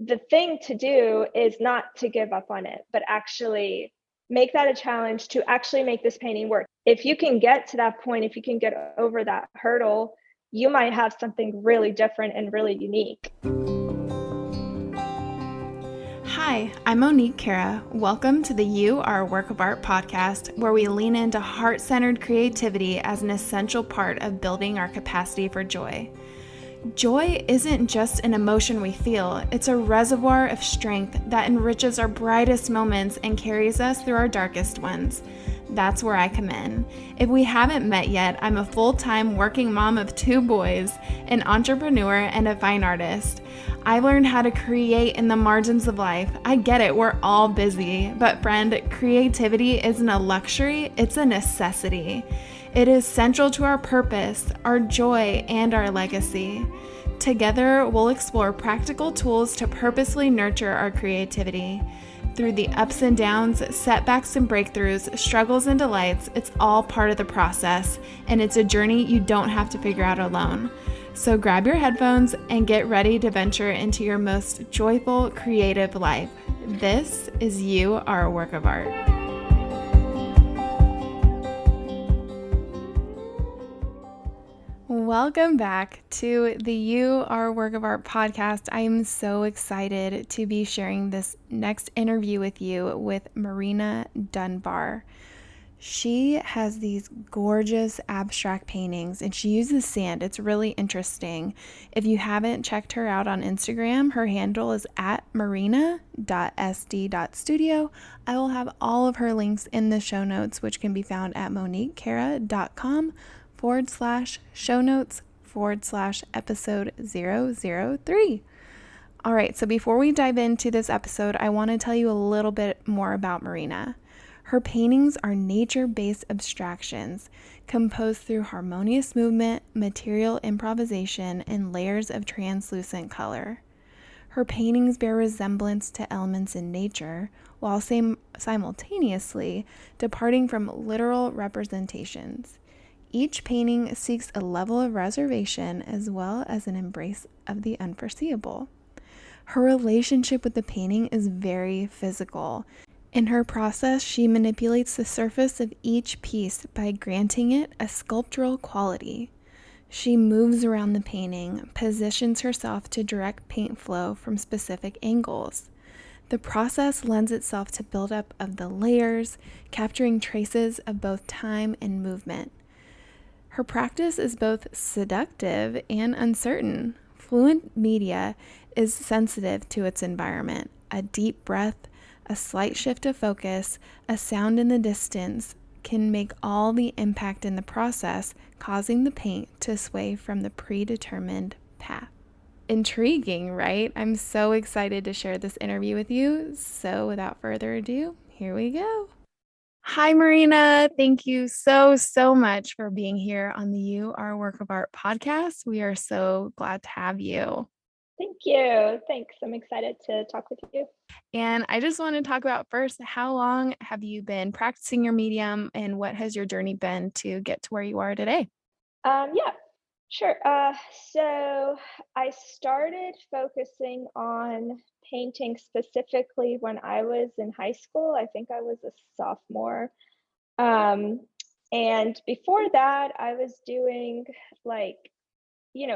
the thing to do is not to give up on it, but actually make that a challenge to actually make this painting work. If you can get to that point, if you can get over that hurdle, you might have something really different and really unique. Hi, I'm Monique, Cara. Welcome to the You Are a Work of Art podcast, where we lean into heart-centered creativity as an essential part of building our capacity for joy. Joy isn't just an emotion we feel, it's a reservoir of strength that enriches our brightest moments and carries us through our darkest ones. That's where I come in. If we haven't met yet, I'm a full-time working mom of 2 boys, an entrepreneur, and a fine artist. I learned how to create in the margins of life. I get it, we're all busy, but friend, creativity isn't a luxury, it's a necessity. It is central to our purpose, our joy, and our legacy. Together, we'll explore practical tools to purposely nurture our creativity. Through the ups and downs, setbacks and breakthroughs, struggles and delights, it's all part of the process, and it's a journey you don't have to figure out alone. So grab your headphones and get ready to venture into your most joyful, creative life. This is You Are a Work of Art. Welcome back to the You Are a Work of Art podcast. I am so excited to be sharing this next interview with you with Marina Dunbar. She has these gorgeous abstract paintings and she uses sand. It's really interesting. If you haven't checked her out on Instagram, her handle is at marina.sd.studio. I will have all of her links in the show notes, which can be found at moniquecara.com/show notes/episode 003. All right, so before we dive into this episode, I want to tell you a little bit more about Marina. Her paintings are nature-based abstractions composed through harmonious movement, material improvisation, and layers of translucent color. Her paintings bear resemblance to elements in nature, while simultaneously departing from literal representations. Each painting seeks a level of reservation as well as an embrace of the unforeseeable. Her relationship with the painting is very physical. In her process, she manipulates the surface of each piece by granting it a sculptural quality. She moves around the painting, positions herself to direct paint flow from specific angles. The process lends itself to buildup of the layers, capturing traces of both time and movement. Her practice is both seductive and uncertain. Fluent media is sensitive to its environment. A deep breath, a slight shift of focus, a sound in the distance can make all the impact in the process, causing the paint to sway from the predetermined path. Intriguing, right? I'm so excited to share this interview with you. So without further ado, here we go. Hi, Marina. Thank you so much for being here on the You Are a Work of Art podcast. We are so glad to have you. Thank you. Thanks. I'm excited to talk with you. And I just want to talk about first, how long have you been practicing your medium and what has your journey been to get to where you are today? Yeah, sure. So I started focusing on painting specifically when I was in high school. I think I was a sophomore. Um, and before that, I was doing like,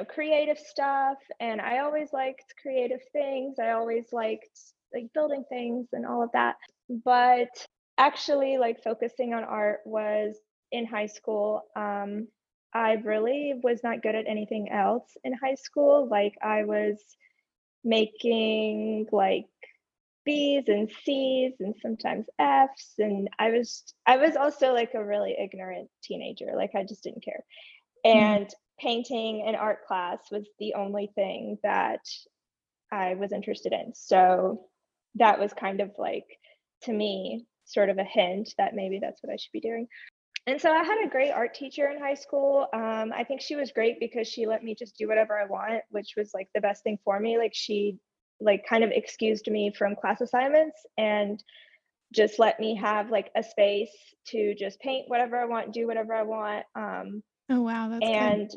creative stuff. And I always liked creative things. I always liked like building things and all of that. But actually, like focusing on art was in high school. I really was not good at anything else in high school. Like I was making like B's and C's and sometimes F's, and I was also like a really ignorant teenager. Like I just didn't care. And painting and art class was the only thing that I was interested in. So that was kind of like, to me, sort of a hint that maybe that's what I should be doing. And so I had a great art teacher in high school. I think she was great because she let me just do whatever I want, which was like the best thing for me. Like she like kind of excused me from class assignments and just let me have like a space to just paint whatever I want, do whatever I want. Oh, wow, that's good. And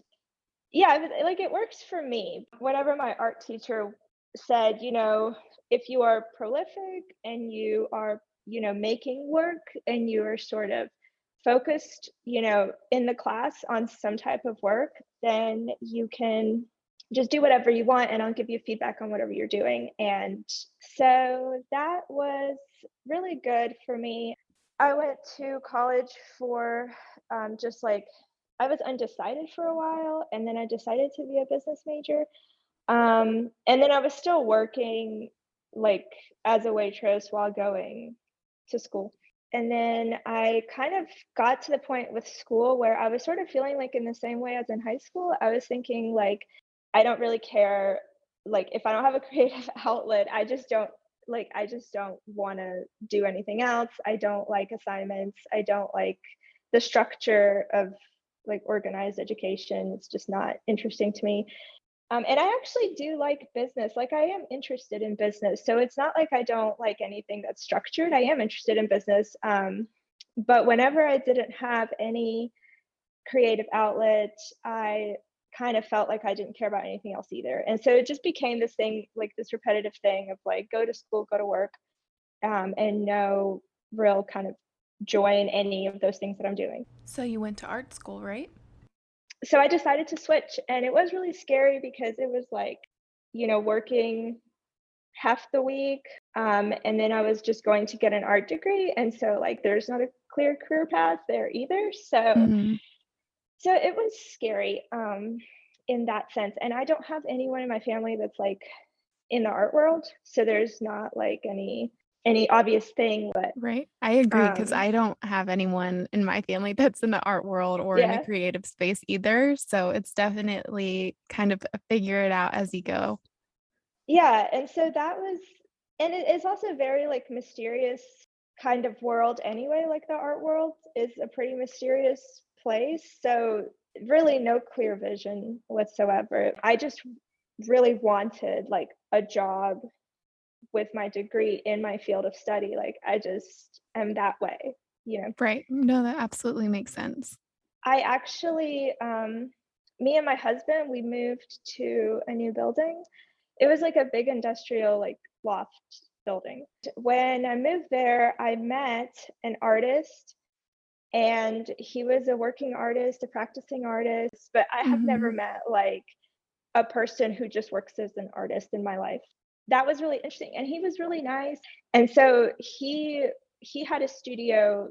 yeah, like it works for me. Whatever my art teacher said, if you are prolific and you are, making work and you are sort of focused, in the class on some type of work, then you can just do whatever you want and I'll give you feedback on whatever you're doing. And so that was really good for me. I went to college for just like, I was undecided for a while and then I decided to be a business major. And then I was still working like as a waitress while going to school. And then I kind of got to the point with school where I was sort of feeling like in the same way as in high school. I was thinking like, I don't really care. Like if I don't have a creative outlet, I just don't want to do anything else. I don't like assignments. I don't like the structure of like organized education. It's just not interesting to me. And I actually do like business. Like I am interested in business. So it's not like I don't like anything that's structured. I am interested in business. But whenever I didn't have any creative outlet, I kind of felt like I didn't care about anything else either. And so it just became this thing, like this repetitive thing of like, go to school, go to work, and no real kind of joy in any of those things that I'm doing. So you went to art school, right? So I decided to switch and it was really scary because it was like, working half the week. And then I was just going to get an art degree. And so like there's not a clear career path there either. So it was scary in that sense. And I don't have anyone in my family that's like in the art world. So there's not like any obvious thing, but Right. I agree because I don't have anyone in my family that's in the art world or in a yeah. creative space either. So it's definitely kind of a figure it out as you go. Yeah. And so that was, and it is also very like mysterious kind of world anyway. Like the art world is a pretty mysterious place. So really no clear vision whatsoever. I just really wanted like a job with my degree in my field of study. Like I just am that way. Right. No, that absolutely makes sense. I actually, me and my husband, we moved to a new building. It was like a big industrial, like loft building. When I moved there, I met an artist and he was a working artist, a practicing artist, but I have never met like a person who just works as an artist in my life. That was really interesting. And he was really nice. And so he had a studio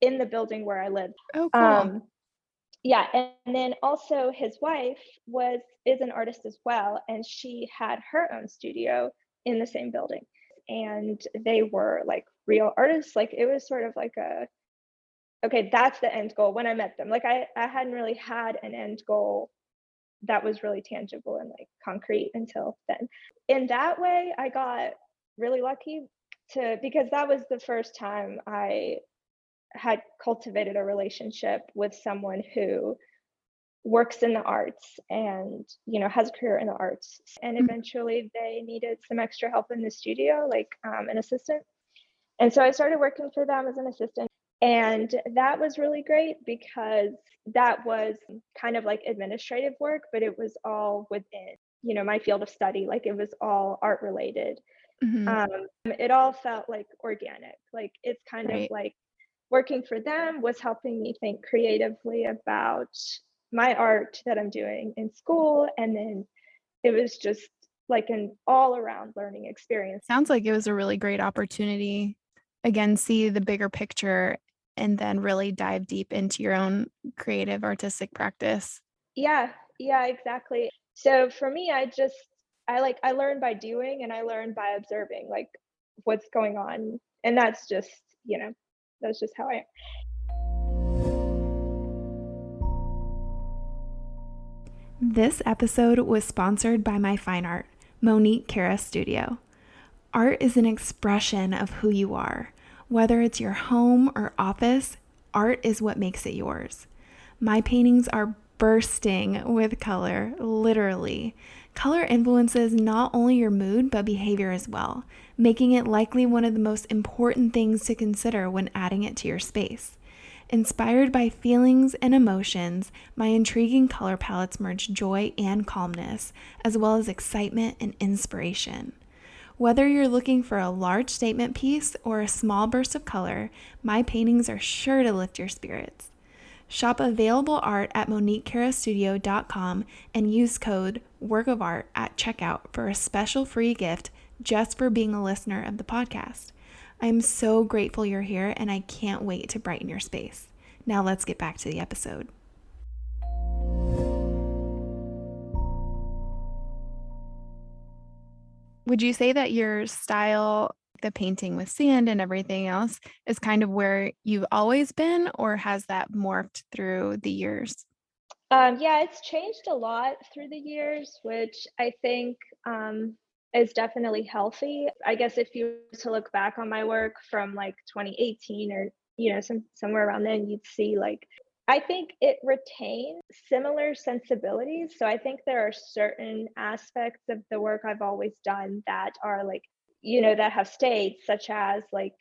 in the building where I lived. Oh, cool. Yeah, and then also his wife is an artist as well, and she had her own studio in the same building. And they were like real artists. Like it was sort of like okay, that's the end goal when I met them. Like I hadn't really had an end goal that was really tangible and like concrete until then. In that way, I got really lucky because that was the first time I had cultivated a relationship with someone who works in the arts and has a career in the arts. And eventually they needed some extra help in the studio, like an assistant. And so I started working for them as an assistant. And that was really great because that was kind of like administrative work, but it was all within my field of study. Like it was all art related. It all felt like organic. Like it's kind of Right. like working for them was helping me think creatively about my art that I'm doing in school. And then it was just like an all around learning experience. Sounds like it was a really great opportunity. Again, see the bigger picture and then really dive deep into your own creative artistic practice. Yeah, exactly. So for me, I learned by doing and I learned by observing like what's going on. And that's just how I am. This episode was sponsored by my fine art, Monique Cara Studio. Art is an expression of who you are. Whether it's your home or office, art is what makes it yours. My paintings are bursting with color, literally. Color influences not only your mood, but behavior as well, making it likely one of the most important things to consider when adding it to your space. Inspired by feelings and emotions, my intriguing color palettes merge joy and calmness, as well as excitement and inspiration. Whether you're looking for a large statement piece or a small burst of color, my paintings are sure to lift your spirits. Shop available art at MoniqueCaraStudio.com and use code WORKOFART at checkout for a special free gift just for being a listener of the podcast. I'm so grateful you're here and I can't wait to brighten your space. Now let's get back to the episode. Would you say that your style, the painting with sand and everything else, is kind of where you've always been, or has that morphed through the years? Yeah, it's changed a lot through the years, which I think is definitely healthy. I guess if you were to look back on my work from like 2018 or somewhere around then, you'd see like I think it retains similar sensibilities. So I think there are certain aspects of the work I've always done that are like, that have stayed, such as like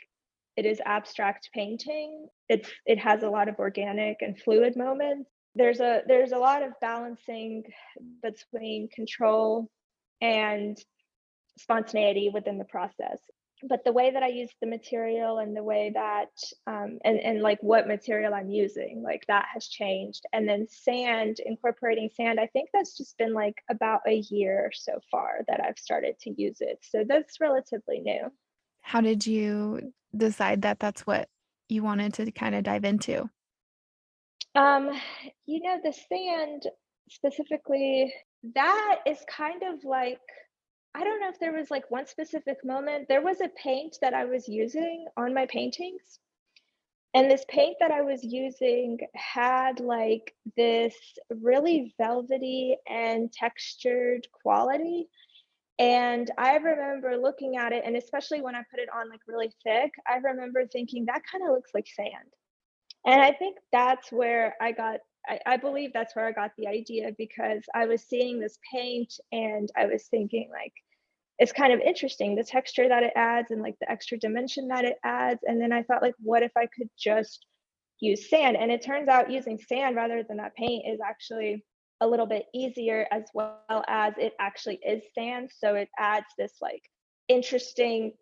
it is abstract painting. It has a lot of organic and fluid moments. There's a lot of balancing between control and spontaneity within the process. But the way that I use the material and the way that and like what material I'm using, like that has changed. And then incorporating sand, I think that's just been like about a year so far that I've started to use it. So that's relatively new. How did you decide that that's what you wanted to kind of dive into? Um, the sand specifically, that is kind of like, I don't know if there was like one specific moment. There was a paint that I was using on my paintings. And this paint that I was using had like this really velvety and textured quality. And I remember looking at it, and especially when I put it on like really thick, I remember thinking that kind of looks like sand. And I think that's where I believe that's where I got the idea, because I was seeing this paint and I was thinking like, it's kind of interesting, the texture that it adds and like the extra dimension that it adds. And then I thought like, what if I could just use sand? And it turns out using sand rather than that paint is actually a little bit easier, as well as it actually is sand. So it adds this like interesting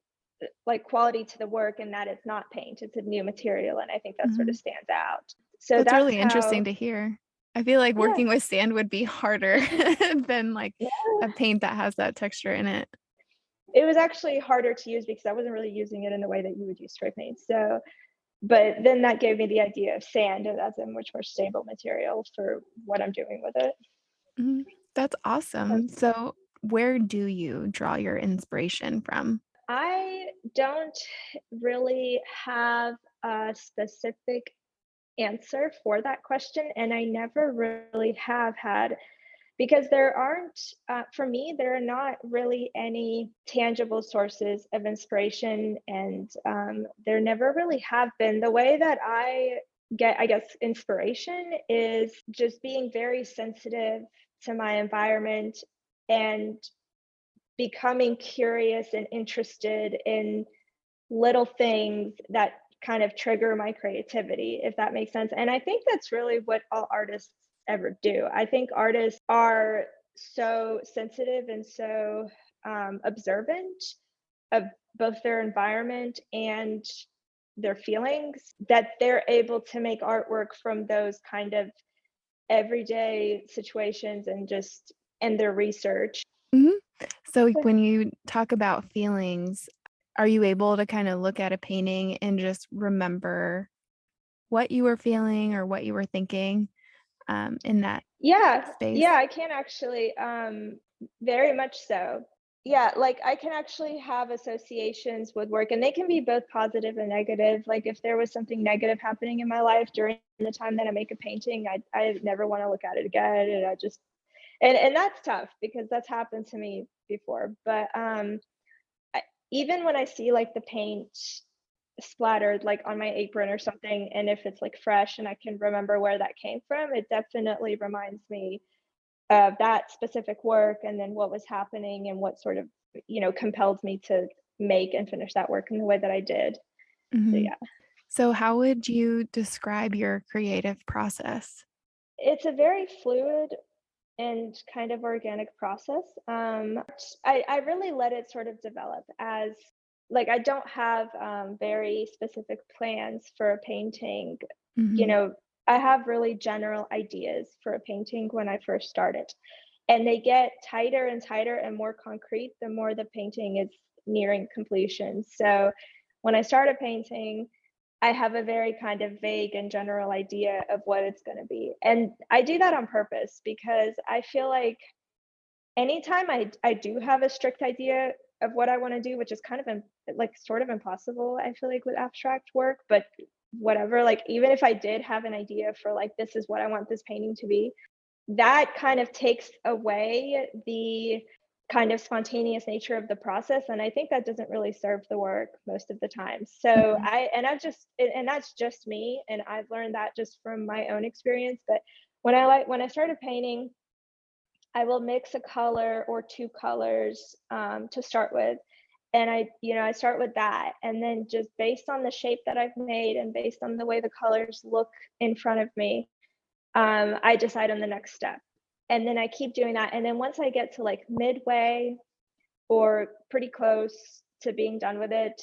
like quality to the work, and that it's not paint, it's a new material. And I think that sort Mhm. of stands out. So That's that's really how, interesting to hear. I feel like yeah. working with sand would be harder than like Yeah. a paint that has that texture in it. It was actually harder to use because I wasn't really using it in the way that you would use spray paint. So, but then that gave me the idea of sand as a much more stable material for what I'm doing with it. Mhm. That's Uh, awesome. So, where do you draw your inspiration from? I don't really have a specific answer for that question, and I never really have had, because there aren't, for me, there are not really any tangible sources of inspiration, and there never really have been. The way that I get, I guess, inspiration is just being very sensitive to my environment and becoming curious and interested in little things that kind of trigger my creativity, if that makes sense. And I think that's really what all artists ever do. I think artists are so sensitive and so observant of both their environment and their feelings, that they're able to make artwork from those kind of everyday situations and their research. Mhm. So, like, when you talk about feelings, are you able to kind of look at a painting and just remember what you were feeling or what you were thinking in that Yeah, space? yeah, I can actually, very much so. Yeah, like I can actually have associations with work, and they can be both positive and negative. Like if there was something negative happening in my life during the time that I make a painting, I never want to look at it again, and I just and that's tough because that's happened to me before. But I, even when I see like the paint splattered like on my apron or something, and if it's like fresh and I can remember where that came from, it definitely reminds me of that specific work and then what was happening and what sort of compelled me to make and finish that work in the way that I did. So Mhm. yeah. So, how would you describe your creative process? It's a very fluid and kind of organic process. I really let it sort of develop as like I don't have very specific plans for a painting. You Mhm. know, I have really general ideas for a painting when I first started, and they get tighter and tighter and more concrete the more the painting is nearing completion. So when I start a painting, I have a very kind of vague and general idea of what it's going to be. And I do that on purpose because I feel like anytime I do have a strict idea of what I want to do, which is kind of like sort of impossible, I feel like with abstract work, but whatever, like even if I did have an idea for like this is what I want this painting to be, that kind of takes away the kind of spontaneous nature of the process, and I think that doesn't really serve the work most of the time. So Mhm. and that's just me, and I've learned that just from my own experience. But when I started painting, I will mix a color or two colors to start with, and I start with that, and then just based on the shape that I've made and based on the way the colors look in front of me, I decide on the next step. And then I keep doing that. And then once I get to like midway or pretty close to being done with it,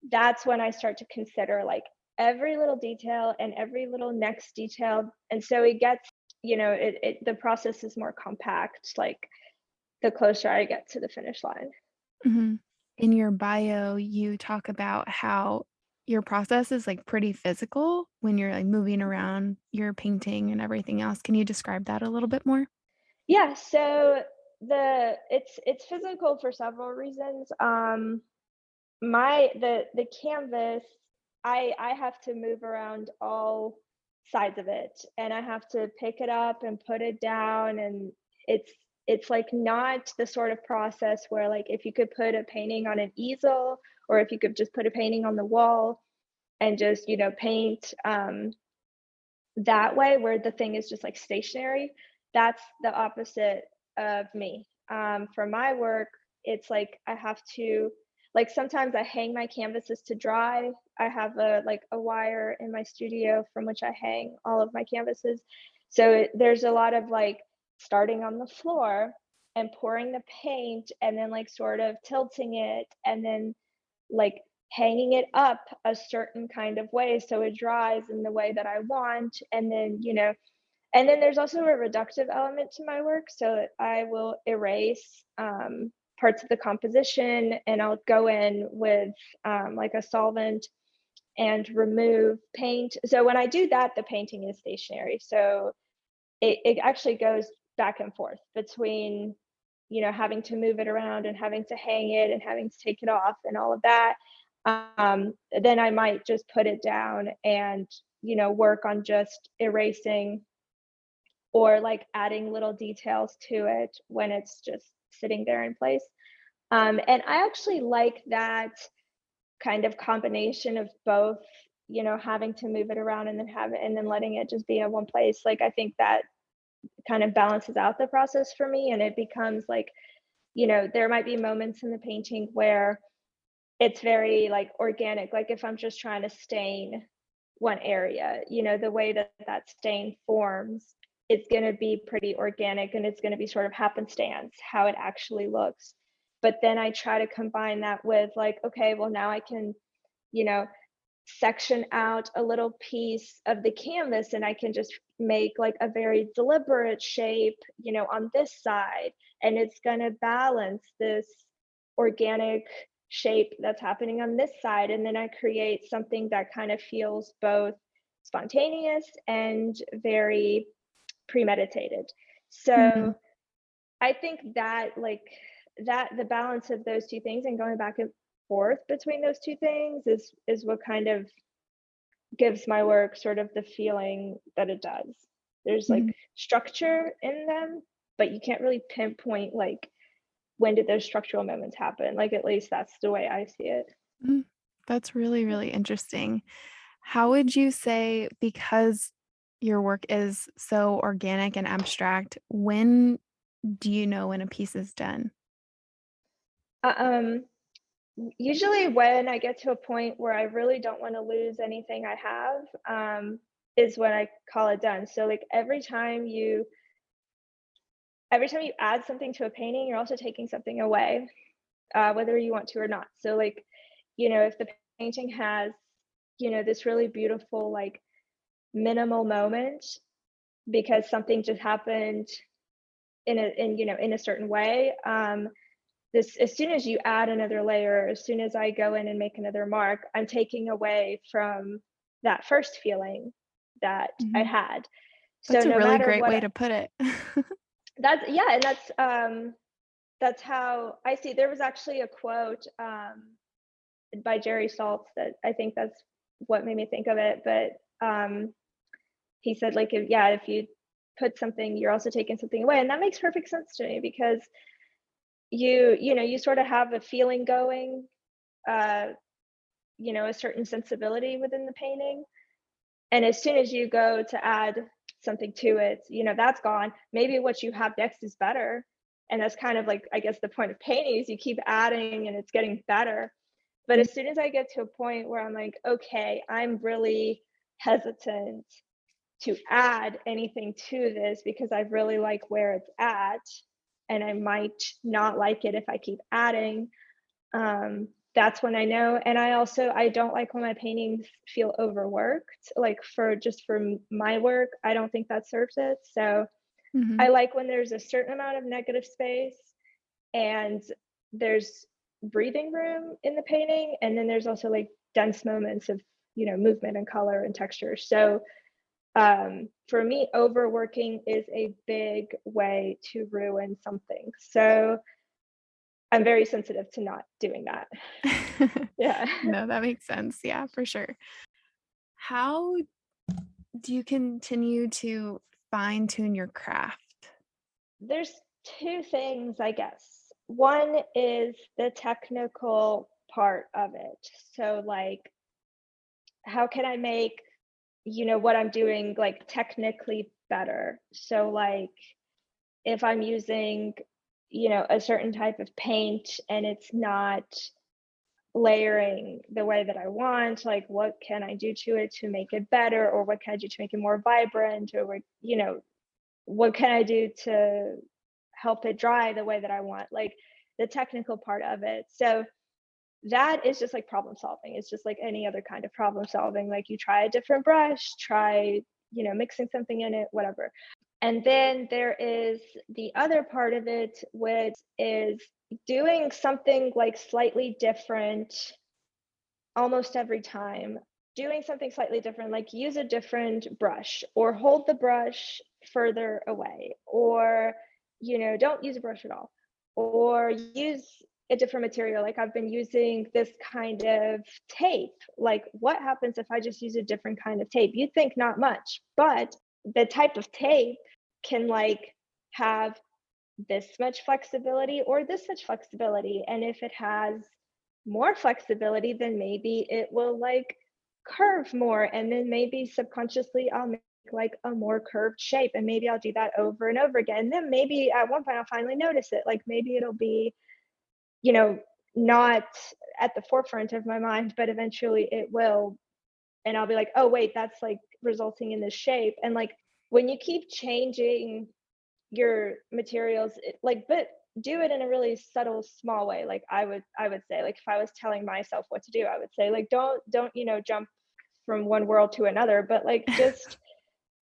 that's when I start to consider like every little detail and every little next detail. And so it gets, the process is more compact, like the closer I get to the finish line. Mhm. In your bio, you talk about how your process is, like, pretty physical when you're, like, moving around your painting and everything else. Can you describe that a little bit more? Yeah, so it's physical for several reasons. The canvas, I have to move around all sides of it, and I have to pick it up and put it down, and it's it's like not the sort of process where like if you could put a painting on an easel or if you could just put a painting on the wall and just paint that way where the thing is just like stationary. That's the opposite of me. For my work, it's like I have to, like sometimes I hang my canvases to dry. I have a wire in my studio from which I hang all of my canvases. So there's a lot of like starting on the floor and pouring the paint and then like sort of tilting it and then like hanging it up a certain kind of way so it dries in the way that I want. And then there's also a reductive element to my work. So I will erase parts of the composition and I'll go in with like a solvent and remove paint. So when I do that, the painting is stationary. So it actually goes back and forth between having to move it around and having to hang it and having to take it off and all of that. Then I might just put it down and work on just erasing or like adding little details to it when it's just sitting there in place. And I actually like that kind of combination of both, having to move it around and then have it and then letting it just be in one place. Like I think that kind of balances out the process for me and it becomes like, there might be moments in the painting where it's very like organic. Like if I'm just trying to stain one area, the way that that stain forms, it's going to be pretty organic and it's going to be sort of happenstance how it actually looks. But then I try to combine that with like, okay, well now I can, you know, section out a little piece of the canvas and I can just make like a very deliberate shape, on this side. And it's going to balance this organic shape that's happening on this side. And then I create something that kind of feels both spontaneous and very premeditated. Mhm. So I think that that the balance of those two things and going back and forth between those two things is what kind of gives my work sort of the feeling that it does. There's Mhm. like structure in them, but you can't really pinpoint like when did those structural moments happen. Like at least that's the way I see it. Mm. That's really, really interesting. How would you say, because your work is so organic and abstract, when do you know when a piece is done? Uh, Um, Usually when I get to a point where I really don't want to lose anything I have, is when I call it done. So like every time you add something to a painting, you're also taking something away, whether you want to or not. So like, if the painting has, this really beautiful like minimal moment because something just happened in a certain way, this as soon as you add another layer, as soon as I go in and make another mark, I'm taking away from that first feeling that I Mhm. had. So That's a no really matter great what, way to put it. that's yeah, and that's how I see. There was actually a quote by Jerry Saltz that I think that's what made me think of it. But he said like if you put something, you're also taking something away, and that makes perfect sense to me because you sort of have a feeling going, uh, a certain sensibility within the painting. And as soon as you go to add something to it, that's gone. Maybe what you have next is better. And that's kind of like, I guess, the point of painting is you keep adding and it's getting better. But as soon as I get to a point where I'm like, okay, I'm really hesitant to add anything to this because I really like where it's at, and I might not like it if I keep adding. That's when I know. And I don't like when my paintings feel overworked, like for my work. I don't think that serves it. So I Mhm. like when there's a certain amount of negative space and there's breathing room in the painting, and then there's also like dense moments of movement and color and texture. So for me, overworking is a big way to ruin something. So I'm very sensitive to not doing that. Yeah. No, that makes sense. Yeah, for sure. How do you continue to fine tune your craft? There's two things, I guess. One is the technical part of it. So like, how can I make, what I'm doing like technically better? So like if I'm using, a certain type of paint and it's not layering the way that I want, like what can I do to it to make it better, or what can I do to make it more vibrant, or what can I do to help it dry the way that I want, like the technical part of it. So that is just like problem solving. It's just like any other kind of problem solving. Like you try a different brush, try, mixing something in it, whatever. And then there is the other part of it, which is doing something like slightly different almost every time. Doing something slightly different, like use a different brush or hold the brush further away, or, don't use a brush at all, or use a different material. Like I've been using this kind of tape. Like, what happens if I just use a different kind of tape? You'd think not much, but the type of tape can like have this much flexibility or this much flexibility. And if it has more flexibility, then maybe it will like curve more. And then maybe subconsciously I'll make like a more curved shape. And maybe I'll do that over and over again. And then maybe at one point I'll finally notice it. Like maybe it'll be, you know, not at the forefront of my mind, but eventually it will. And I'll be like, oh, wait, that's like resulting in this shape. And like when you keep changing your materials, but do it in a really subtle, small way. Like I would say, like if I was telling myself what to do, I would say like don't jump from one world to another, but like just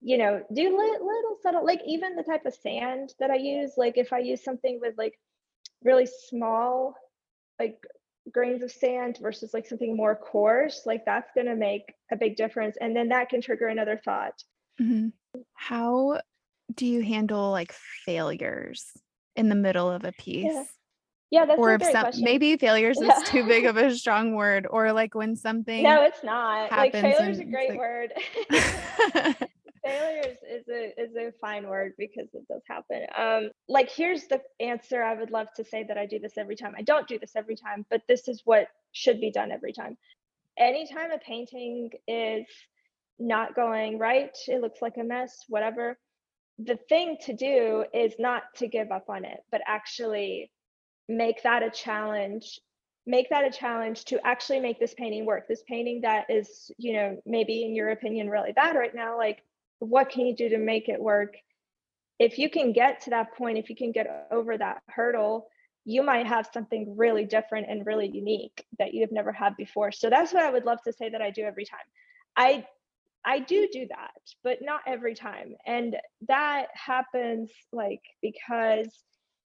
do little subtle, like even the type of sand that I use, like if I use something with like really small like grains of sand versus like something more coarse, like that's going to make a big difference, and then that can trigger another thought. Mhm. How do you handle, like, failures in the middle of a Yeah, piece? yeah, that's Or a if great some question. maybe failures is Yeah. too big of a strong word, or, like, when something No, it's not. Like happens failure is a and it's great like word. Failure is a fine word because it does happen. Like here's the answer. I would love to say that I do this every time. I don't do this every time, but this is what should be done every time. Anytime a painting is not going right, it looks like a mess, whatever. The thing to do is not to give up on it, but actually make that a challenge make that a challenge to actually make this painting work. This painting that is, maybe in your opinion, really bad right now, like, what can you do to make it work? If you can get to that point, if you can get over that hurdle, you might have something really different and really unique that you've never had before. So that's what I would love to say that I do every time. I do that, but not every time. And that happens like because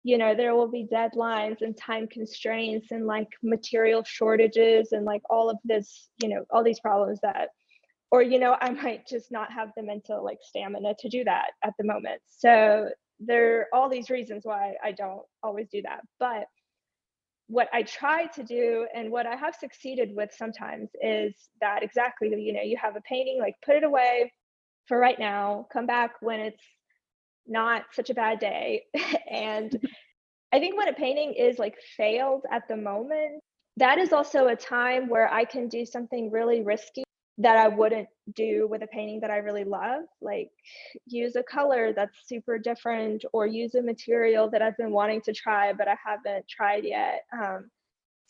there will be deadlines and time constraints and like material shortages and like all of this, all these problems that, or I might just not have the mental like stamina to do that at the moment. So there are all these reasons why I don't always do that. But what I try to do and what I have succeeded with sometimes is that exactly, you have a painting, like put it away for right now, come back when it's not such a bad day. And I think when a painting is like failed at the moment, that is also a time where I can do something really risky that I wouldn't do with a painting that I really love, like use a color that's super different or use a material that I've been wanting to try, but I haven't tried yet.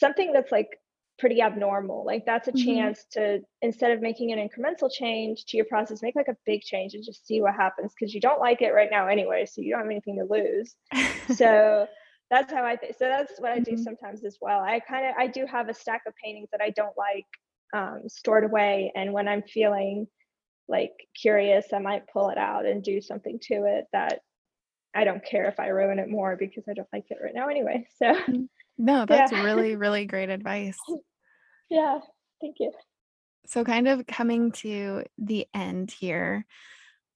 Something that's like pretty abnormal, like that's a Mm-hmm. chance to, instead of making an incremental change to your process, make like a big change and just see what happens, because you don't like it right now anyway, so you don't have anything to lose. So that's how I think. So that's what I do Mhm. sometimes as well. I do have a stack of paintings that I don't like, stored away, and when I'm feeling like curious, I might pull it out and do something to it that I don't care if I ruin it more because I don't like it right now anyway. So No, that's yeah. really, really great advice. Yeah, thank you. So, kind of coming to the end here,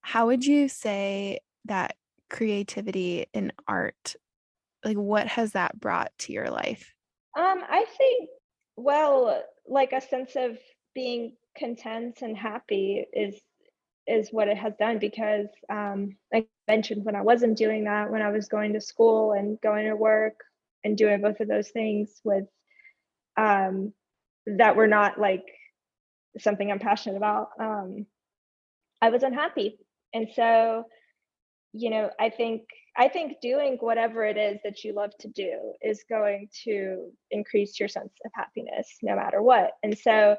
how would you say that creativity in art, like what has that brought to your life? I think, well, like a sense of being content and happy is what it has done, because like I mentioned, when I wasn't doing that, when I was going to school and going to work and doing both of those things with um that were not like something I'm passionate about, I was unhappy. And so, I think doing whatever it is that you love to do is going to increase your sense of happiness no matter what. And so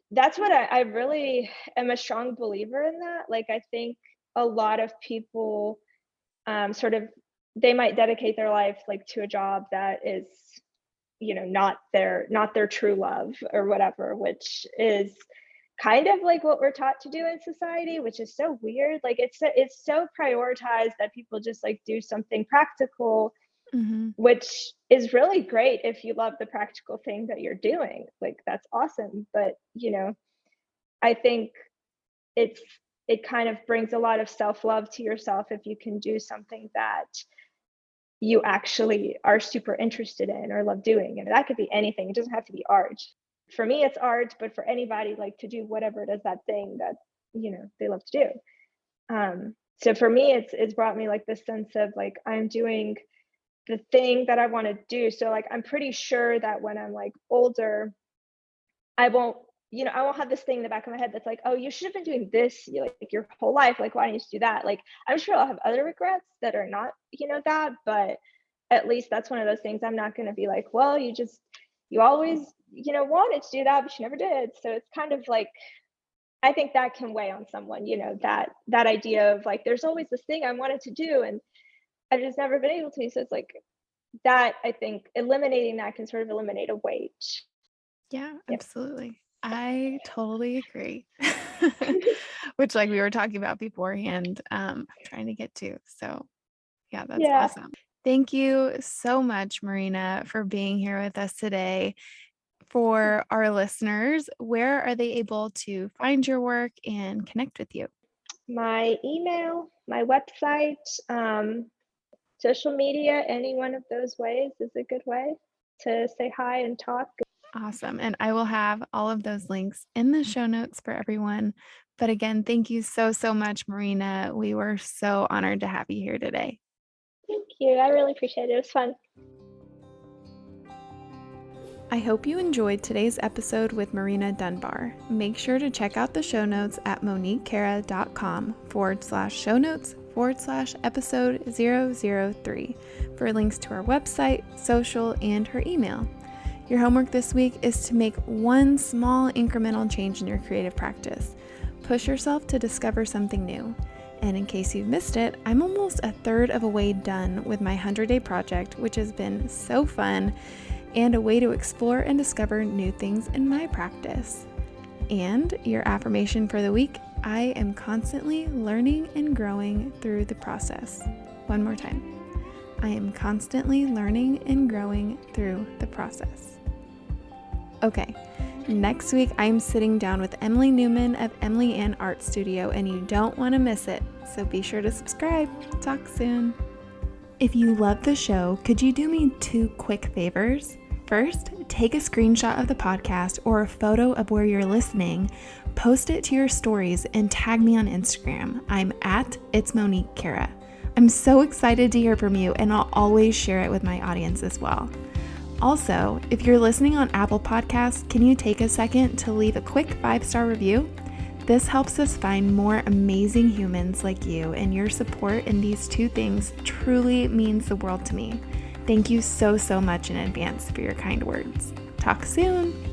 that's what I really am a strong believer in that. Like, I think a lot of people sort of, they might dedicate their life like to a job that is, not their true love or whatever, which is kind of like what we're taught to do in society, which is so weird. Like, it's so prioritized that people just like do something practical, Mhm. which is really great if you love the practical thing that you're doing. Like, that's awesome. But I think it's it kind of brings a lot of self-love to yourself if you can do something that you actually are super interested in or love doing. And that could be anything. It doesn't have to be art. For me, it's art, but for anybody, like, to do whatever it is, that thing that, they love to do. So for me, it's brought me like this sense of like, I'm doing the thing that I want to do. So like, I'm pretty sure that when I'm like older, I won't have this thing in the back of my head that's like, oh, you should have been doing this, like your whole life. Like, why didn't you do that? Like, I'm sure I'll have other regrets that are not, that, but at least that's one of those things I'm not going to be like, well, you always, wanted to do that, but you never did. So it's kind of like, I think that can weigh on someone, that idea of like, there's always this thing I wanted to do and I've just never been able to. So it's like that, I think eliminating that can sort of eliminate a weight. Yeah, Yep. absolutely. I totally agree. Which, like we were talking about beforehand, I'm trying to get to. So, yeah, that's Yeah. awesome. Thank you so much, Marina, for being here with us today. For our listeners, where are they able to find your work and connect with you? My email, my website, social media, any one of those ways is a good way to say hi and talk. Awesome. And I will have all of those links in the show notes for everyone. But again, thank you so, so much, Marina. We were so honored to have you here today. Thank you. I really appreciate it. It was fun. I hope you enjoyed today's episode with Marina Dunbar. Make sure to check out the show notes at moniquecara.com/show notes/episode 003 for links to our website, social, and her email. Your homework this week is to make one small incremental change in your creative practice. Push yourself to discover something new. And in case you've missed it, I'm almost a third of a way done with my 100-day project, which has been so fun and a way to explore and discover new things in my practice. And your affirmation for the week, I am constantly learning and growing through the process. One more time. I am constantly learning and growing through the process. Okay, next week I'm sitting down with Emily Newman of Emily Ann Art Studio, and you don't want to miss it, so be sure to subscribe. Talk soon. If you love the show, could you do me 2 quick favors? First, take a screenshot of the podcast or a photo of where you're listening, post it to your stories, and tag me on Instagram. I'm at It's Monique Cara. I'm so excited to hear from you, and I'll always share it with my audience as well. Also, if you're listening on Apple Podcasts, can you take a second to leave a quick 5-star review? This helps us find more amazing humans like you, and your support in these 2 things truly means the world to me. Thank you so much in advance for your kind words. Talk soon.